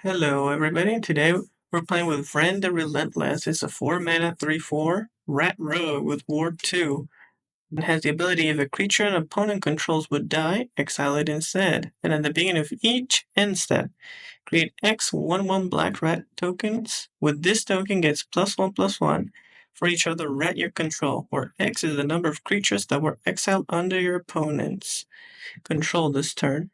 Hello, everybody. Today we're playing with Vren the Relentless. It's a 4 mana 3/4 rat rogue with Ward 2. It has the ability if a creature an opponent controls would die, exile it instead. And at the beginning of each end step, create X 1/1 black rat tokens. With this token gets +1/+1 for each other rat you control, where X is the number of creatures that were exiled under your opponent's control this turn.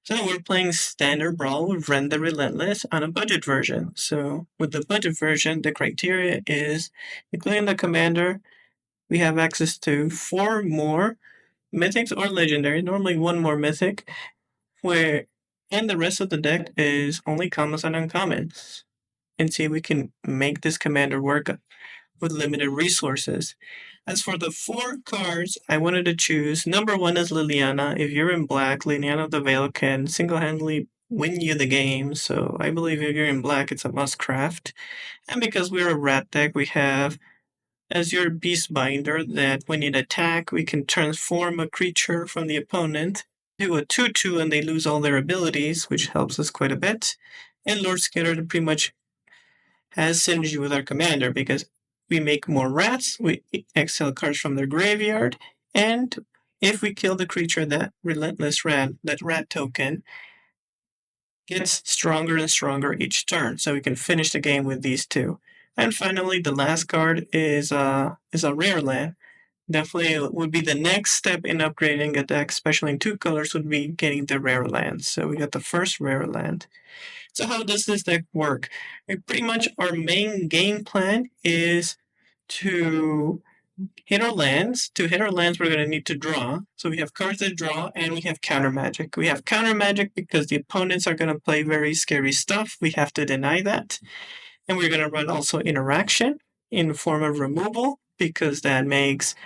So we're playing standard Brawl with Vren the Relentless on a budget version. So with the budget version, the criteria is, including the commander, we have access to 4 more mythics or legendary, normally 1 more mythic, where and the rest of the deck is only commons and uncommons. And see if we can make this commander work with limited resources. As for the 4 cards, I wanted to choose number 1 is Liliana. If you're in black, Liliana of the Veil can single-handedly win you the game. So I believe if you're in black, it's a must craft. And because we're a rat deck, we have Azure Beastbinder that when it attack, we can transform a creature from the opponent to a 2/2 and they lose all their abilities, which helps us quite a bit. And Lord Skitter pretty much has synergy with our commander because we make more rats, we exile cards from their graveyard, and if we kill the creature, that Relentless Rat, that rat token, gets stronger and stronger each turn, so we can finish the game with these two. And finally, the last card is a rare land. Definitely would be the next step in upgrading a deck, especially in 2 colors, would be getting the rare land. So we got the first rare land. So how does this deck work? Pretty much our main game plan is to hit our lands. To hit our lands, we're going to need to draw. So we have cards that draw, and we have counter magic. We have counter magic because the opponents are going to play very scary stuff. We have to deny that. And we're going to run also interaction in the form of removal because that makes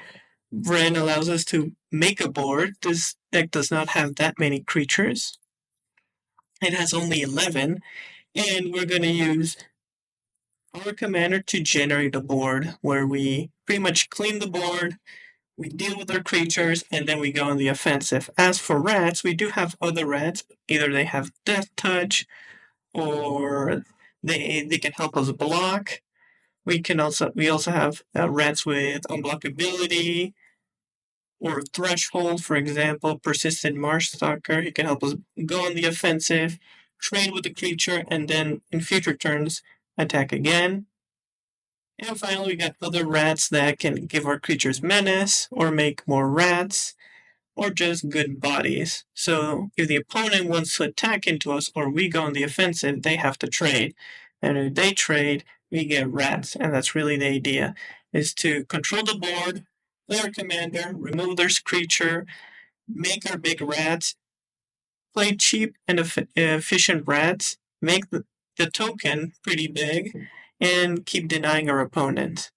Vren allows us to make a board. This deck does not have that many creatures. It has only 11. And we're going to use our commander to generate a board where we pretty much clean the board, we deal with our creatures, and then we go on the offensive. As for rats, we do have other rats. Either they have Death Touch, or they can help us block. We also have rats with unblockability or threshold, for example, Persistent Marshstalker. He can help us go on the offensive, trade with the creature, and then in future turns attack again. And finally, we got other rats that can give our creatures menace, or make more rats, or just good bodies. So if the opponent wants to attack into us, or we go on the offensive, they have to trade. And if they trade, we get rats. And that's really the idea, is to control the board, play our commander, remove their creature, make our big rats, play cheap and efficient rats, make the token pretty big, and keep denying our opponent.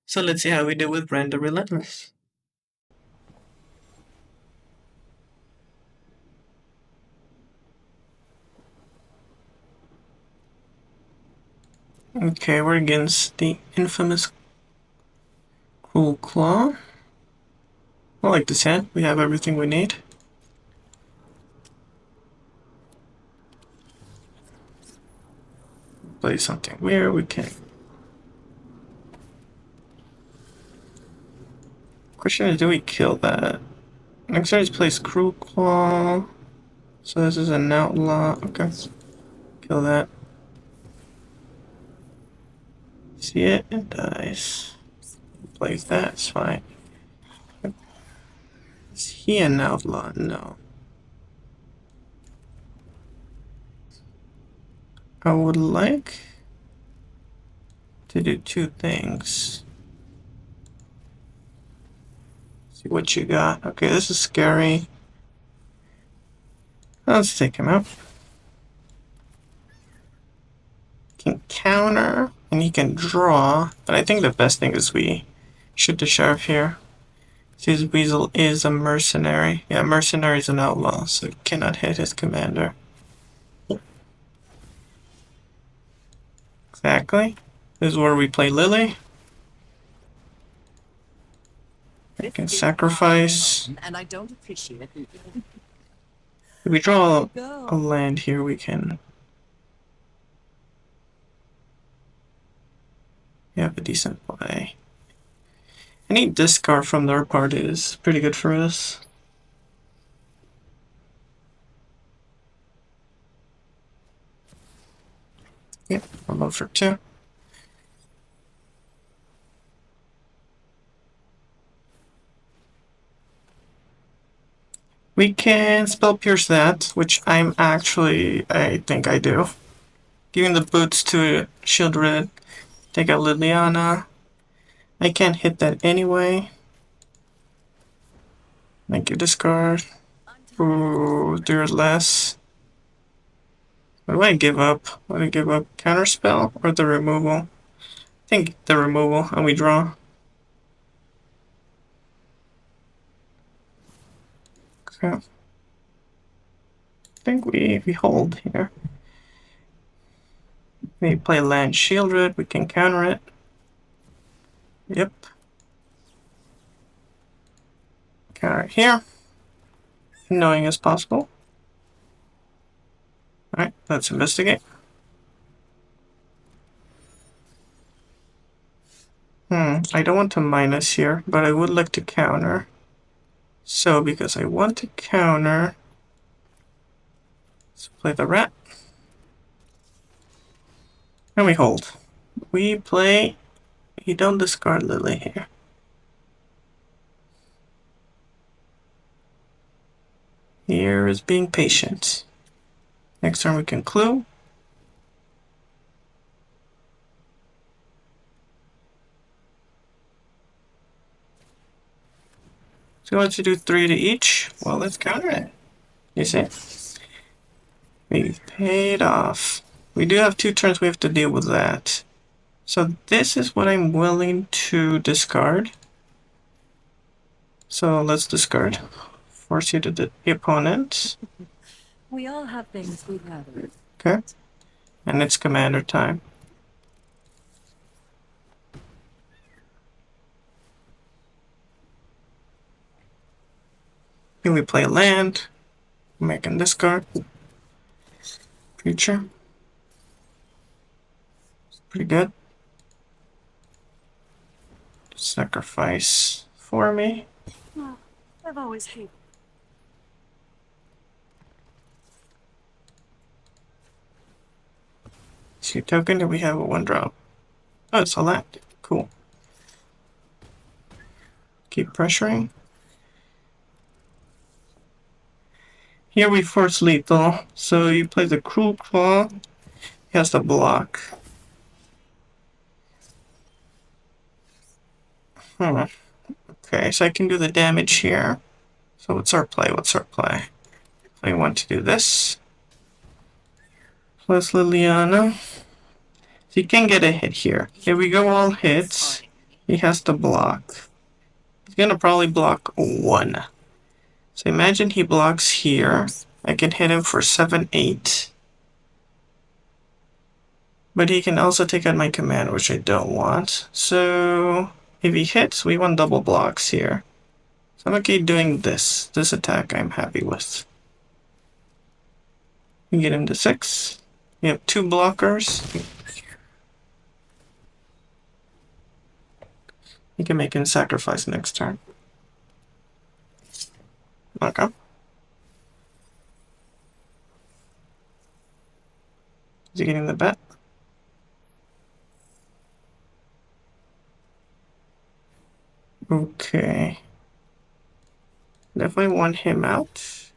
So let's see how we do with Vren the Relentless. Okay, we're against the infamous Cruel Claw. I like this hand. We have everything we need. Play something weird, we can. Question is, do we kill that? Next turn, plays Cruel Claw. So this is an outlaw. Okay. Kill that. See it? It dies. Plays that, it's fine. Is he an outlaw? No. I would like to do 2 things. See what you got. Okay, this is scary. Let's take him out. Can counter, and he can draw. But I think the best thing is we shoot the sheriff here. His weasel is a mercenary. Yeah, mercenary is an outlaw, so it cannot hit his commander. Exactly. This is where we play Lily. We can sacrifice. And I don't appreciate it. If we draw a land here, we can We have a decent play. Any discard from their part is pretty good for us. Yep, we'll move for 2. We can spell pierce that, which I think I do. Giving the boots to shield red. Take out Liliana. I can't hit that anyway. Thank you, discard. Ooh, there's less. What do I give up? What do I give up? Counterspell or the removal? I think the removal, and we draw. Okay. I think we hold here. We play land shielded, we can counter it. Yep. Counter it here. Annoying as possible. Alright, let's investigate. I don't want to minus here, but I would like to counter. So, because I want to counter, let's play the rat. And we hold. We don't discard Lily here. Here is being patient. Next turn we can clue. So you want to do 3 to each? Well, let's counter it. You see? We've paid off. We do have 2 turns we have to deal with that. So this is what I'm willing to discard. So let's discard. Force you to the opponent. We all have things we'd rather. Okay. And it's commander time. Here we play land. Making discard. Creature. Pretty good. Sacrifice for me. Well, I've always hated. See a token, do we have a 1-drop? Oh, it's a land. Cool. Keep pressuring. Here we force lethal, so you play the Cruel Claw. He has to block. Okay, so I can do the damage here. So what's our play? I want to do this. Plus Liliana. So you can get a hit here. If we go all hits, he has to block. He's gonna probably block 1. So imagine he blocks here. I can hit him for 7, 8. But he can also take out my command, which I don't want. So if he hits, we want double blocks here. So I'm okay doing this. This attack I'm happy with. We get him to 6. We have 2 blockers. You can make him sacrifice next turn. Okay. Is he getting the bet? Okay. Definitely want him out.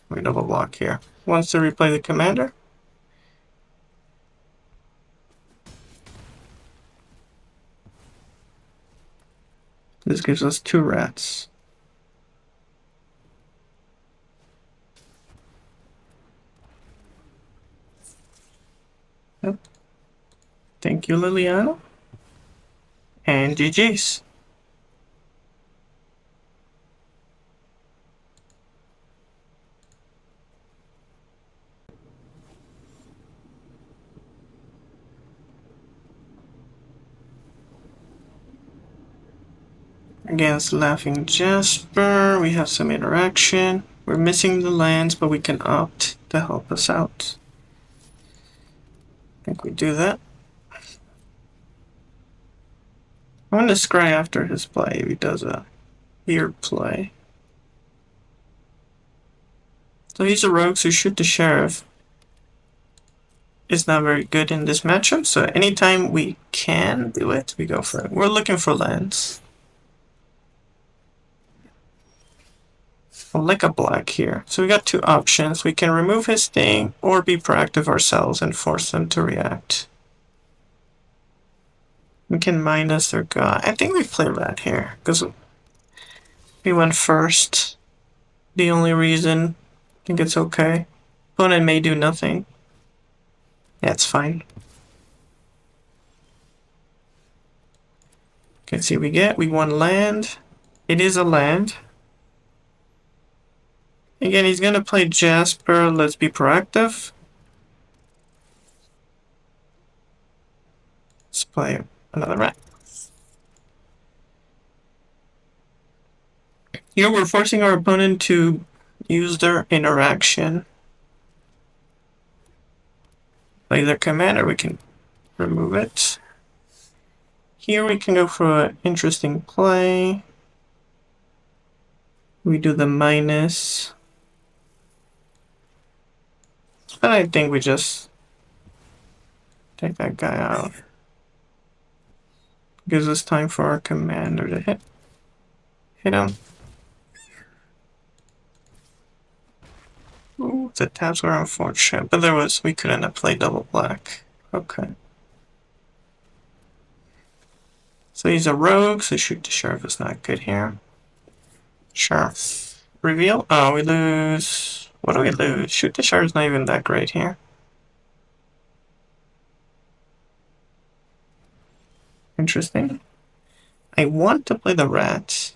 We double block here. Wants to replay the commander. This gives us 2 rats. Yep. Thank you, Liliana. And GG's. Against Laughing Jasper, we have some interaction. We're missing the lands, but we can opt to help us out. I think we do that. I want to scry after his play if he does a weird play. So he's a rogue, so shoot the sheriff is not very good in this matchup, so anytime we can do it, we go for it. We're looking for lands. I'll lick a black here. So we got two options. We can remove his thing or be proactive ourselves and force them to react. We can minus their god. I think we play red here because we went first. The only reason I think it's okay. Opponent may do nothing. Yeah, it's fine. Okay, see what we won land. It is a land. Again, he's gonna play Jasper. Let's be proactive. Let's play another rat. Here we're forcing our opponent to use their interaction. Play their commander, we can remove it. Here we can go for an interesting play. We do the minus. But I think we just take that guy out. Gives us time for our commander to hit him. Ooh, the tabs were unfortunate, but we couldn't have played double black. Okay. So he's a rogue, so shoot the sheriff is not good here. Sure. Reveal? Oh, we lose. What do we lose? Shoot the sheriff is not even that great here. Interesting. I want to play the rat.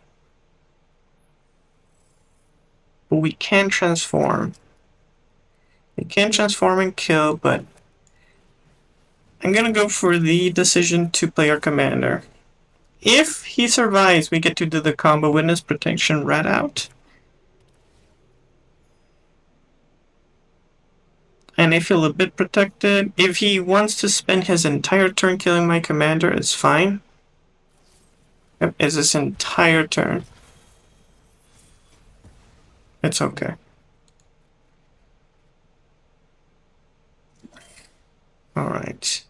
But we can transform. We can transform and kill, but I'm gonna go for the decision to play our commander. If he survives, we get to do the combo witness protection rat out. And I feel a bit protected. If he wants to spend his entire turn killing my commander, it's fine. Yep, it's his entire turn. It's okay. Alright.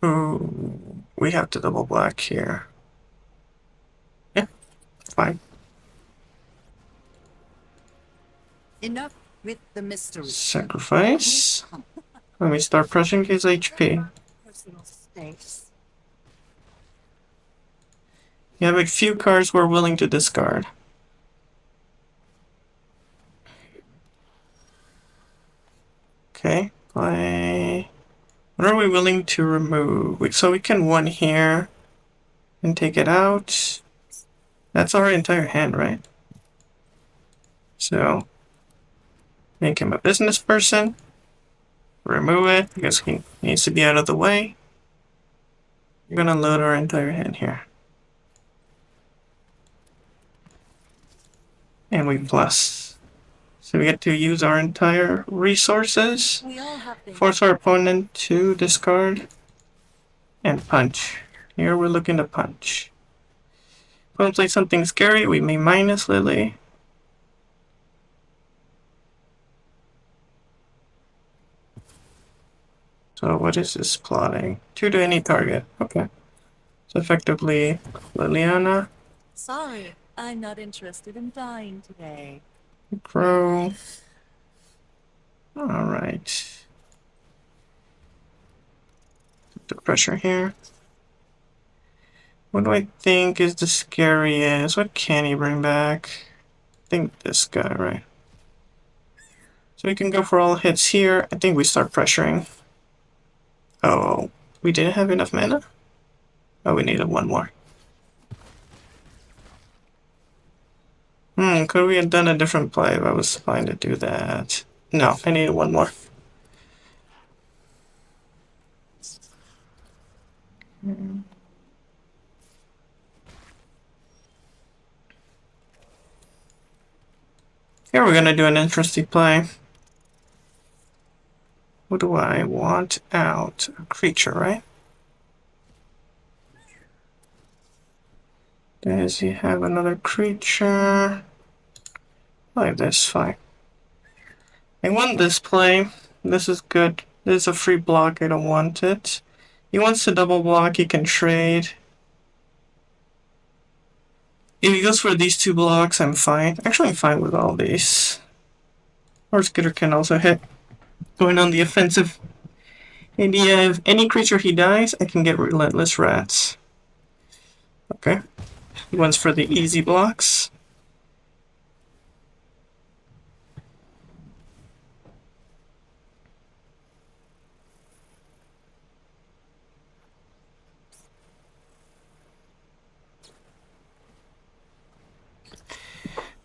Ooh, we have to double black here. Yeah, fine. Enough with the mystery. Sacrifice. Let me start pressing his HP. Personal stakes. You have a few cards we're willing to discard. Okay, play. What are we willing to remove? So we can one here and take it out. That's our entire hand, right? So make him a business person. Remove it because he needs to be out of the way. We're gonna load our entire hand here. And we plus. So we get to use our entire resources. Force our opponent to discard. And punch. Here we're looking to punch. Opponent plays something scary, we may minus Lily. So what is this plotting? 2 to any target. Okay. So effectively Liliana. Sorry, I'm not interested in dying today. Crow. Alright. Put the pressure here. What do I think is the scariest? What can he bring back? I think this guy, right? So we can go for all hits here. I think we start pressuring. Oh, we didn't have enough mana? Oh, we needed one more. Could we have done a different play if I was fine to do that? No, I needed one more. Here we're gonna do an interesting play. What do I want out? A creature, right? Does he have another creature? Like this, fine. I want this play. This is good. This is a free block, I don't want it. He wants to double block, he can trade. If he goes for these two blocks, I'm fine. Actually, I'm fine with all these. Or Skitter can also hit. Going on the offensive. And if any creature he dies, I can get Relentless Rats. Okay. He wants for the easy blocks.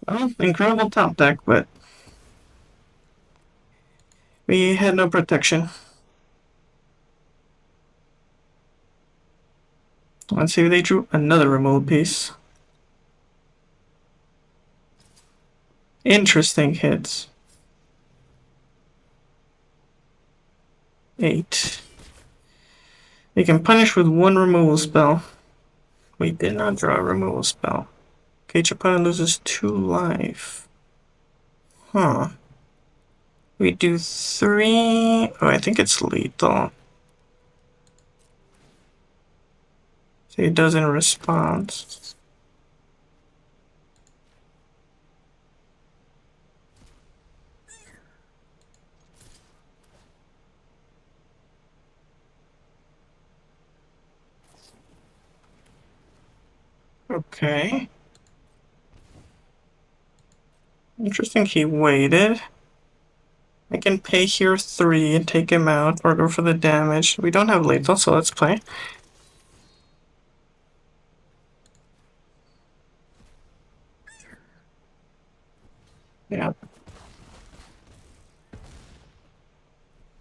Well, incredible top deck, but we had no protection. Let's see if they drew another removal piece. Interesting hits. 8. They can punish with one removal spell. We did not draw a removal spell. Each opponent loses 2 life. Huh. We do 3. Oh, I think it's lethal. So it doesn't respond. Okay. Interesting, he waited. I can pay here 3 and take him out, or go for the damage. We don't have lethal, so let's play. Yeah.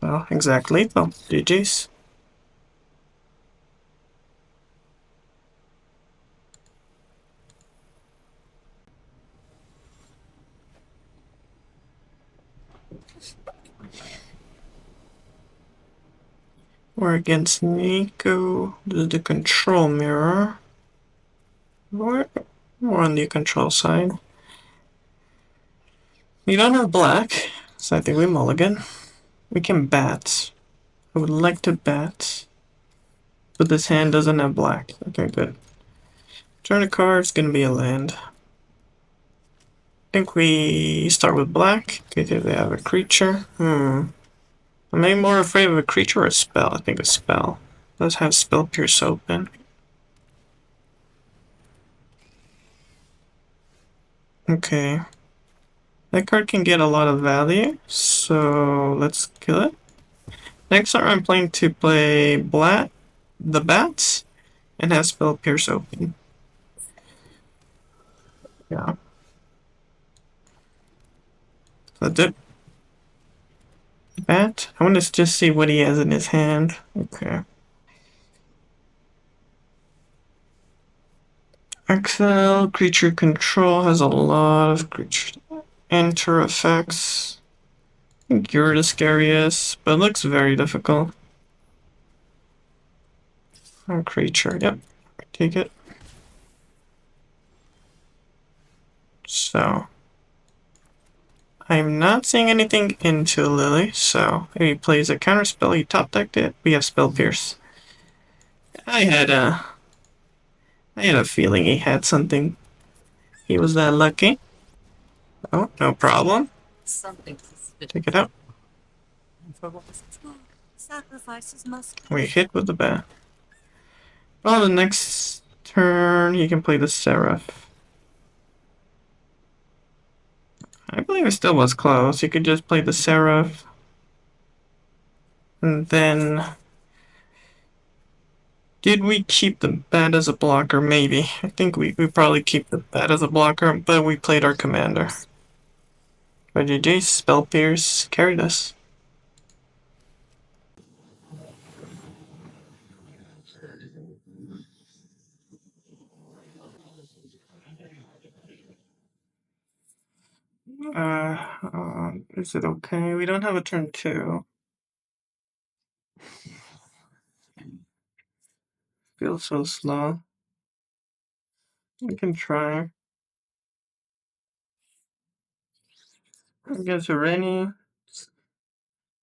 Well, exactly lethal. GG's. We're against Nico. This is the control mirror. We're on the control side. We don't have black, so I think we mulligan. We can bat. I would like to bat. But this hand doesn't have black. Okay, good. Turn a card, it's gonna be a land. I think we start with black. Okay, here they have a creature. Am I more afraid of a creature or a spell? I think a spell. Let's have Spell Pierce open. Okay. That card can get a lot of value, so let's kill it. Next turn I'm planning to play the bats, and have Spell Pierce open. Yeah. That's it. Bat? I want to just see what he has in his hand. Okay. Exile, creature control has a lot of creature enter effects. I think you're the scariest, but it looks very difficult. Creature, yep. Take it. So I'm not seeing anything into Lily, so if he plays a counter spell, he top decked it. We have Spell Pierce. I had a feeling he had something. He was that lucky. Oh, no problem. Something Take it out. Sacrifices must. We hit with the bat. Well, the next turn he can play the Seraph. I believe it still was close. You could just play the Seraph. And then... Did we keep the bat as a blocker? Maybe. I think we probably keep the bat as a blocker, but we played our commander. But GG's, Spell Pierce carried us. Is it okay? We don't have a turn 2. Feels so slow. We can try. Against Rennie,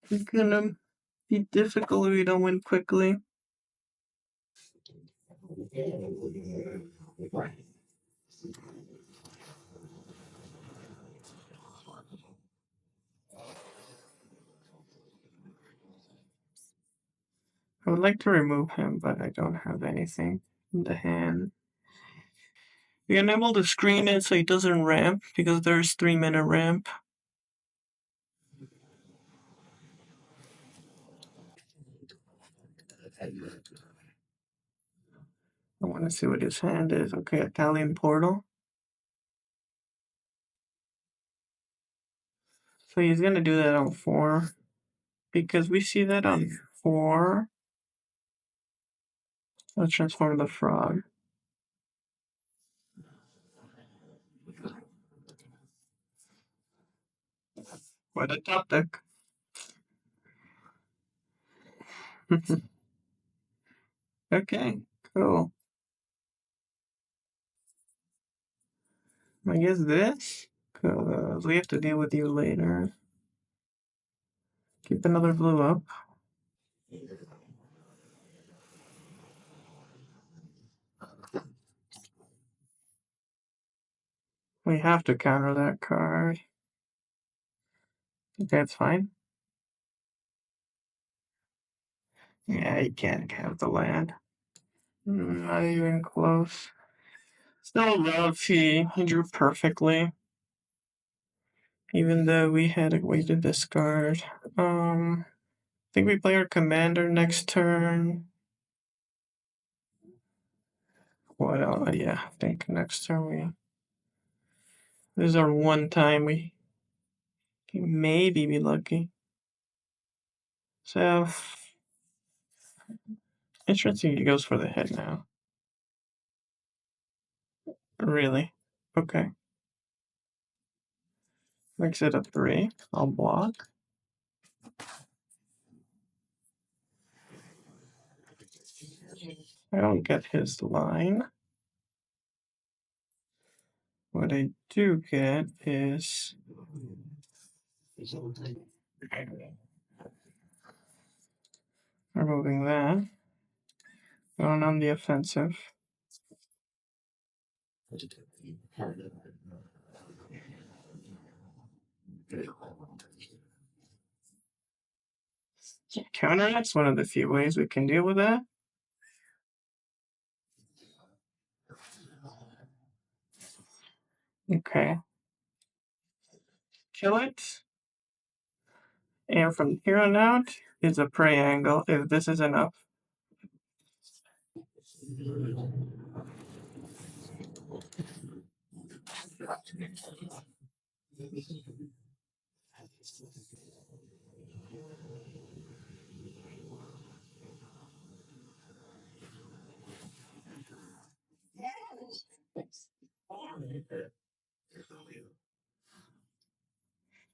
it's gonna be difficult if we don't win quickly. I would like to remove him, but I don't have anything in the hand. We enable the screen it so it doesn't ramp because there's 3-minute ramp. I want to see what his hand is. Okay, Italian Portal. So he's gonna do that on 4 because we see that on 4. Let's transform the frog. What a top deck. Okay, cool. I guess this, because we have to deal with you later. Keep another blue up. We have to counter that card. That's fine. Yeah, you can't have the land. Not even close. Still rough. He drew perfectly. Even though we had a way to discard. I think we play our commander next turn. What else? Yeah, I think next turn we. This is our one time we can maybe be lucky. So interesting. He goes for the head now. Really? Okay. Makes it a 3. I'll block. I don't get his line. What I do get is removing that. Going on the offensive. Counteratt's one of the few ways we can deal with that. Okay. Kill it. And from here on out is a prey angle if this is enough.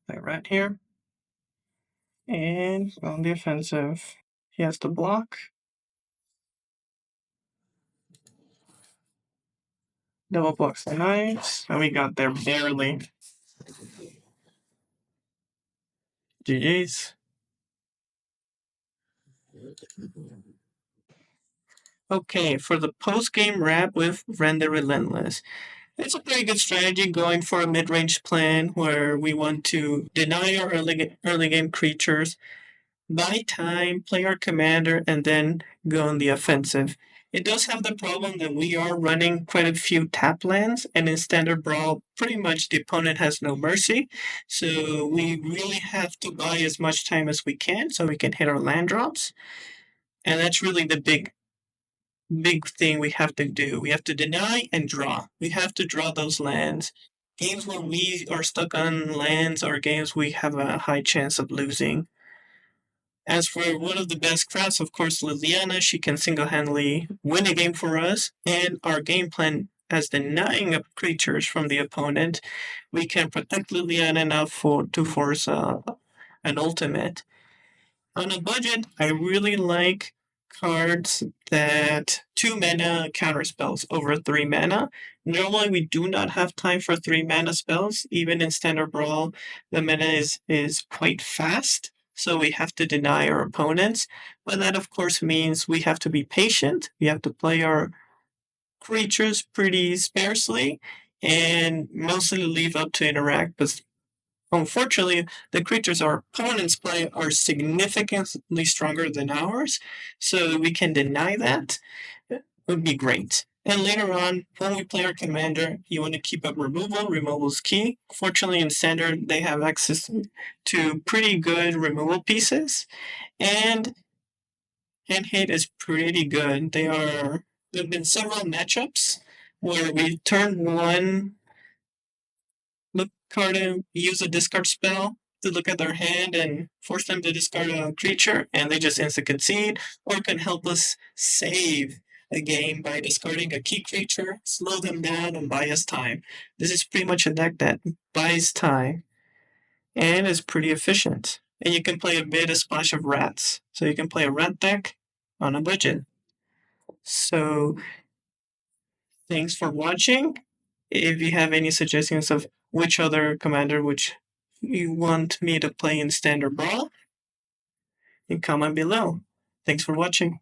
Play right here. And on the offensive, he has to block. Double blocks the knives. And we got there barely. GG's. Okay, for the post-game wrap with Vren the Relentless. It's a pretty good strategy going for a mid-range plan where we want to deny our early game creatures, buy time, play our commander, and then go on the offensive. It does have the problem that we are running quite a few tap lands, and in standard brawl, pretty much the opponent has no mercy. So we really have to buy as much time as we can so we can hit our land drops. And that's really the big thing we have to do. We have to deny and draw. We have to draw those lands. Games where we are stuck on lands are games we have a high chance of losing. As for one of the best crafts, of course, Liliana, she can single-handedly win a game for us. And our game plan as denying up creatures from the opponent, we can protect Liliana enough to force an ultimate. On a budget, I really like cards that 2 mana counter spells over 3 mana. Normally, we do not have time for 3 mana spells. Even in Standard Brawl, the mana is quite fast, so we have to deny our opponents. But that, of course, means we have to be patient. We have to play our creatures pretty sparsely and mostly leave up to interact. But unfortunately, the creatures our opponents play are significantly stronger than ours, so we can deny that. It would be great. And later on, when we play our commander, you want to keep up removal. Removal is key. Fortunately, in Standard, they have access to pretty good removal pieces, and hand hate is pretty good. There have been several matchups where we turn one look card and use a discard spell to look at their hand and force them to discard a creature, and they just instant concede, or can help us save a game by discarding a key creature, slow them down, and buy us time. This is pretty much a deck that buys time and is pretty efficient. And you can play a bit, a splash of rats. So you can play a rat deck on a budget. So thanks for watching. If you have any suggestions of which other commander which you want me to play in Standard Brawl, you comment below. Thanks for watching.